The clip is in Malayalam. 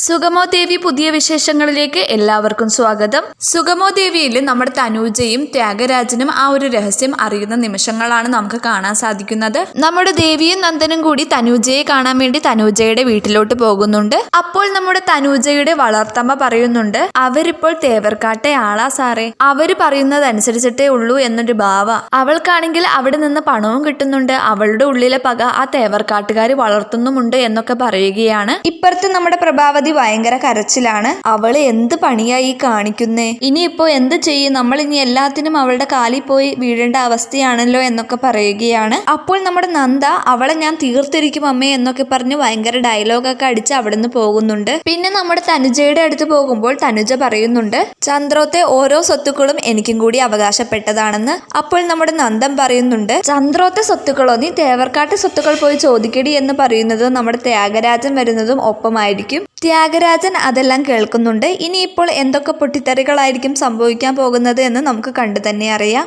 സുഗമോ ദേവി പുതിയ വിശേഷങ്ങളിലേക്ക് എല്ലാവർക്കും സ്വാഗതം. സുഗമോ ദേവിയിൽ നമ്മുടെ തനൂജയും ത്യാഗരാജനും ആ ഒരു രഹസ്യം അറിയുന്ന നിമിഷങ്ങളാണ് നമുക്ക് കാണാൻ സാധിക്കുന്നത്. നമ്മുടെ ദേവിയും നന്ദനും കൂടി തനൂജയെ കാണാൻ വേണ്ടി തനൂജയുടെ വീട്ടിലോട്ട് പോകുന്നുണ്ട്. അപ്പോൾ നമ്മുടെ തനൂജയുടെ വളർത്തമ്മ പറയുന്നുണ്ട്, അവരിപ്പോൾ തേവർക്കാട്ടെ ആളാ സാറേ, അവര് പറയുന്നതനുസരിച്ചിട്ടേ ഉള്ളൂ എന്നൊരു ഭാവ. അവൾക്കാണെങ്കിൽ അവിടെ നിന്ന് പണവും കിട്ടുന്നുണ്ട്, അവളുടെ ഉള്ളിലെ പക ആ തേവർക്കാട്ടുകാർ വളർത്തുന്നുമുണ്ട് എന്നൊക്കെ പറയുകയാണ്. ഇപ്പുറത്ത് നമ്മുടെ പ്രഭാവതി ഭയങ്കര കരച്ചിലാണ്. അവള് എന്ത് പണിയായി കാണിക്കുന്നേ, ഇനിയിപ്പോ എന്ത് ചെയ്യും, നമ്മൾ ഇനി എല്ലാത്തിനും അവളുടെ കാലിൽ പോയി വീഴേണ്ട അവസ്ഥയാണല്ലോ എന്നൊക്കെ പറയുകയാണ്. അപ്പോൾ നമ്മുടെ നന്ദ അവളെ ഞാൻ തീർത്തിരിക്കും അമ്മേ എന്നൊക്കെ പറഞ്ഞ് ഭയങ്കര ഡയലോഗൊക്കെ അടിച്ച് അവിടെ നിന്ന് പോകുന്നുണ്ട്. പിന്നെ നമ്മുടെ തനുജയുടെ അടുത്ത് പോകുമ്പോൾ തനുജ പറയുന്നുണ്ട്, ചന്ദ്രോത്തെ ഓരോ സ്വത്തുക്കളും എനിക്കും കൂടി അവകാശപ്പെട്ടതാണെന്ന്. അപ്പോൾ നമ്മുടെ നന്ദൻ പറയുന്നുണ്ട്, ചന്ദ്രോത്തെ സ്വത്തുക്കളോ, നീ തേവർക്കാട്ട് സ്വത്തുക്കൾ പോയി ചോദിക്കടി എന്ന് പറയുന്നതും നമ്മുടെ ത്യാഗരാജൻ വരുന്നതും ഒപ്പമായിരിക്കും. ത്യാഗരാജൻ അതെല്ലാം കേൾക്കുന്നുണ്ട്. ഇനിയിപ്പോൾ എന്തൊക്കെ പൊട്ടിത്തെറികളായിരിക്കും സംഭവിക്കാൻ പോകുന്നത് എന്ന് നമുക്ക് കണ്ടു തന്നെ അറിയാം.